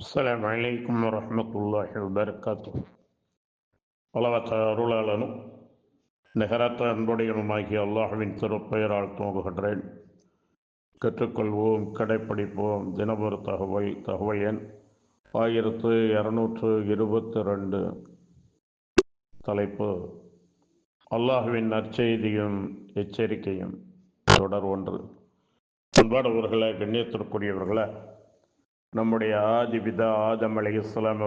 அஸ்ஸலாமு அலைக்கும் வரஹ்மத்துல்லாஹி வபரகாத்துஹு. அளவற்ற அருளாளனும் நிகரற்ற அன்புடையனுமாகிய அல்லாஹ்வின் திருப்பெயரால் துவங்குகின்றேன். கற்றுக்கொள்வோம், கடைப்பிடிப்போம். தினமொரு தகவல் எண் 1222. தலைப்பு: அல்லாஹ்வின் நற்செய்தியும் எச்சரிக்கையும். தொடர் 1. அன்பானவர்களே, கண்ணியத்திற்குரியவர்களே, நம்முடைய ஆதிபிதா ஆதம் அலைஹிஸ்ஸலாம்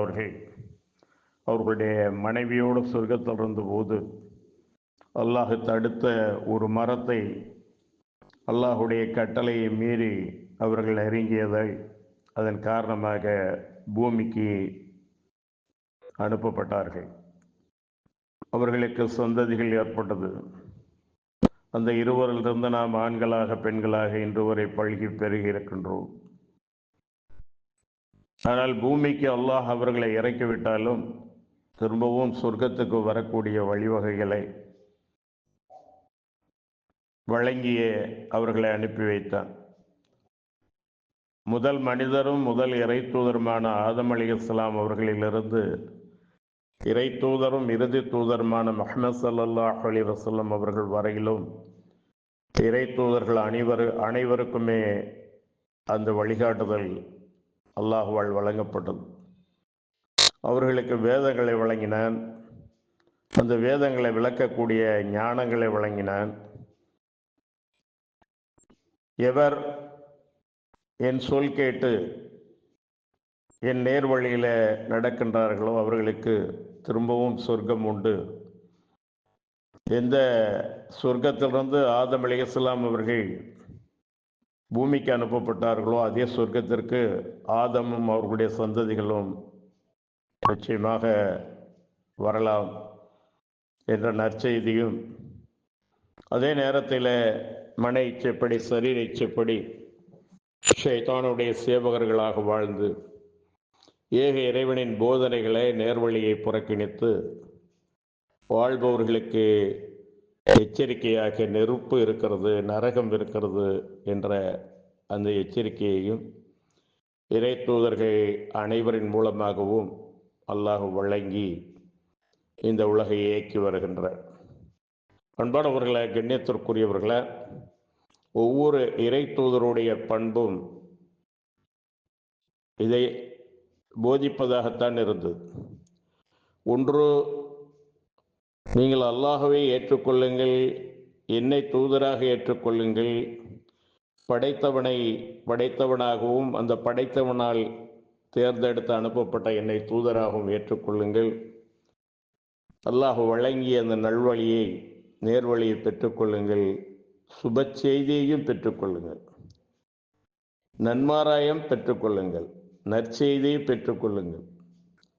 அவர்களுடைய மனைவியோடு சொர்க்கத்தில் இருந்தபோது அல்லாஹ் தடுத்த ஒரு மரத்தை அல்லாஹுடைய கட்டளையை மீறி அவர்கள் நெருங்கியதை அதன் காரணமாக பூமிக்கு அனுப்பப்பட்டார்கள். அவர்களுக்கு சந்ததிகள் ஏற்பட்டது. அந்த இருவரிலிருந்து நாம் ஆண்களாக பெண்களாக இன்று வரை பழகி பெருகி இருக்கின்றோம். ஆனால் பூமிக்கு அல்லாஹ் அவர்களை இறக்கிவிட்டாலும் திரும்பவும் சொர்க்கத்துக்கு வரக்கூடிய வழிவகைகளை வழங்கியே அவர்களை அனுப்பி வைத்தான். முதல் மனிதரும் முதல் இறை தூதருமான ஆதம் அலைஹிஸ்ஸலாம் அவர்களிலிருந்து இறை தூதரும் இறுதி தூதருமான முஹம்மது ஸல்லல்லாஹு அலைஹி வஸல்லம் அவர்கள் வரையிலும் இறை தூதர்கள் அனைவருக்குமே அந்த வழிகாட்டுதல் அல்லாஹ்வால் வழங்கப்பட்டது. அவர்களுக்கு வேதங்களை வழங்கினான். அந்த வேதங்களை விளக்கக்கூடிய ஞானங்களை வழங்கினான். எவர் என் சொல் கேட்டு என் நேர்வழியில் நடக்கின்றார்களோ அவர்களுக்கு திரும்பவும் சொர்க்கம் உண்டு. எந்த சொர்க்கத்திலிருந்து ஆதம் அலைஹிஸ்ஸலாம் அவர்கள் பூமிக்கு அனுப்பப்பட்டார்களோ அதே சொர்க்கத்திற்கு ஆதமும் அவர்களுடைய சந்ததிகளும் நிச்சயமாக வரலாம் என்ற நற்செய்தியும், அதே நேரத்தில் மன இச்சைப்படி சரீர இச்சைப்படி ஷைத்தானுடைய சேவகர்களாக வாழ்ந்து ஏக இறைவனின் போதனைகளை நேர்வழியை புறக்கணித்து வாழ்பவர்களுக்கு எச்சரிக்கையாக நெருப்பு இருக்கிறது, நரகம் இருக்கிறது என்ற அந்த எச்சரிக்கையையும் இறை தூதர்கள் அனைவரின் மூலமாகவும் அல்லாஹ் வழங்கி இந்த உலகை இயக்கி வருகின்றார். அன்பானவர்களே, கண்ணியத்திற்குரியவர்களே, ஒவ்வொரு இறை தூதருடைய பண்பும் இதை போதிப்பதாகத்தான் இருந்தது. ஒன்று, நீங்கள் அல்லாஹ்வை ஏற்றுக்கொள்ளுங்கள், என்னை தூதராக ஏற்றுக்கொள்ளுங்கள், படைத்தவனாகவும் அந்த படைத்தவனால் தேர்ந்தெடுத்து அனுப்பப்பட்ட என்னை தூதராகவும் ஏற்றுக்கொள்ளுங்கள். அல்லாஹ் வழங்கிய அந்த நல்வழியை நேர்வழியை பெற்றுக்கொள்ளுங்கள். சுப செய்தியையும் பெற்றுக்கொள்ளுங்கள். நன்மாராயம் பெற்றுக்கொள்ளுங்கள். நற்செய்தியை பெற்றுக்கொள்ளுங்கள்.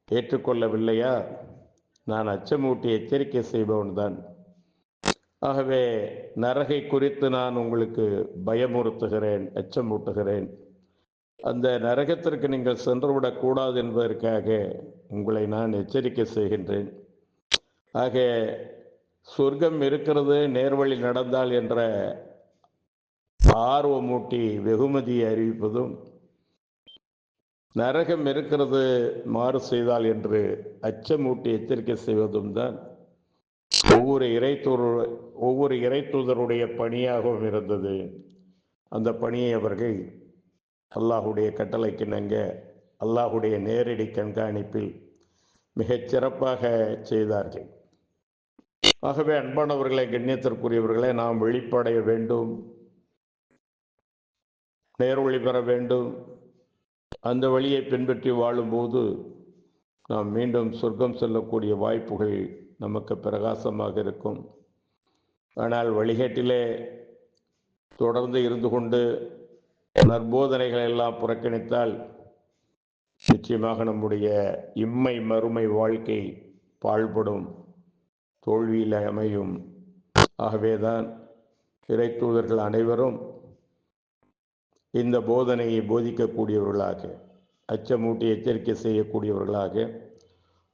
ஏற்றுக்கொள்ளவில்லையா, நான் அச்சமூட்டி எச்சரிக்கை செய்பவன்தான். ஆகவே நரகை குறித்து நான் உங்களுக்கு பயமுறுத்துகிறேன், அச்சமூட்டுகிறேன். அந்த நரகத்திற்கு நீங்கள் சென்றுவிடக்கூடாது என்பதற்காக உங்களை நான் எச்சரிக்கை செய்கின்றேன். ஆக சொர்க்கம் இருக்கிறது, நேர்வழி நடந்தால் என்ற ஆர்வமூட்டி வெகுமதியை அறிவிப்பதும், நரகம் இருக்கிறது மாறு செய்தால் என்று அச்சமூட்டி எச்சரிக்கை செய்வதும் தான் ஒவ்வொரு இறை தூதருடைய பணியாகவும் இருந்தது. அந்த பணியை அவர்கள் அல்லாஹுடைய கட்டளைக்கு இணங்க அல்லாஹுடைய நேரடி கண்காணிப்பில் மிகச் சிறப்பாக செய்தார்கள். ஆகவே அன்பானவர்களை, கண்ணியத்திற்குரியவர்களை, நாம் வெளிப்படைய வேண்டும், நேர்வழி பெற வேண்டும். அந்த வழியை பின்பற்றி வாழும்போது நாம் மீண்டும் சொர்க்கம் செல்லக்கூடிய வாய்ப்புகள் நமக்கு பிரகாசமாக இருக்கும். ஆனால் வழிகேட்டிலே தொடர்ந்து இருந்து கொண்டு நற்போதனைகளை எல்லாம் புறக்கணித்தால் நிச்சயமாக நம்முடைய இம்மை மறுமை வாழ்க்கை பாழ்படும், தோல்வியில் அமையும். ஆகவேதான் இறை தூதர்கள் அனைவரும் இந்த போதனையை போதிக்கக்கூடியவர்களாக, அச்சமூட்டி எச்சரிக்கை செய்யக்கூடியவர்களாக,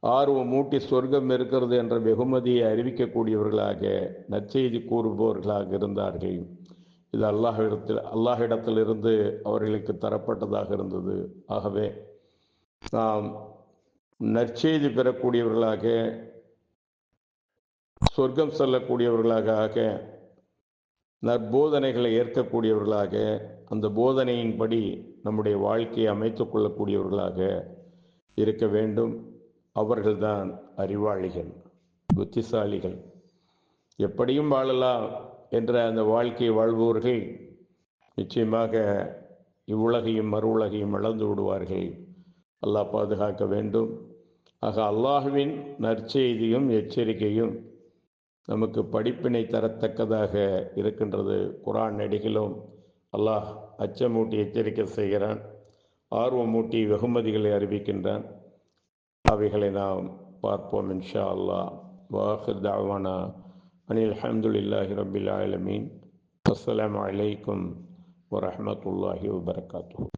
ஆர்வமூட்டி சொர்க்கம் இருக்கிறது என்ற வெகுமதியை அறிவிக்கக்கூடியவர்களாக, நற்செய்தி கூறுபவர்களாக இருந்தார்கள். இது அல்லாஹ்விடத்திலிருந்து அவர்களுக்கு தரப்பட்டதாக இருந்தது. ஆகவே நாம் நற்செய்தி பெறக்கூடியவர்களாக, சொர்க்கம் செல்லக்கூடியவர்களாக, நற்போதனைகளை ஏற்கக்கூடியவர்களாக, அந்த போதனையின்படி நம்முடைய வாழ்க்கையை அமைத்துக் கொள்ளக்கூடியவர்களாக இருக்க வேண்டும். அவர்கள்தான் அறிவாளிகள், புத்திசாலிகள். எப்படியும் வாழலாம் என்ற அந்த வாழ்க்கையை வாழ்பவர்கள் நிச்சயமாக இவ்வுலகையும் மறு உலகையும் இழந்து விடுவார்கள். அல்லாஹ் பாதுகாக்க வேண்டும். ஆக அல்லாஹுவின் நற்செய்தியும் எச்சரிக்கையும் நமக்கு படிப்பினை தரத்தக்கதாக இருக்கின்றது. குர்ஆன் நெடுகிலும் அல்லாஹ் அச்சமூட்டி எச்சரிக்கை செய்கிறான், ஆர்வமூட்டி வெகுமதிகளை அறிவிக்கின்றான். அவைகளை நாம் பார்ப்போம் இன்ஷா அல்லாஹ். வாஹிர் தஅவானா அனில் ஹம்துலில்லாஹி ரப்பில் ஆலமீன். அஸ்ஸலாமு அலைக்கும் வரஹ்மத்துல்லாஹி வபரகாத்துஹு.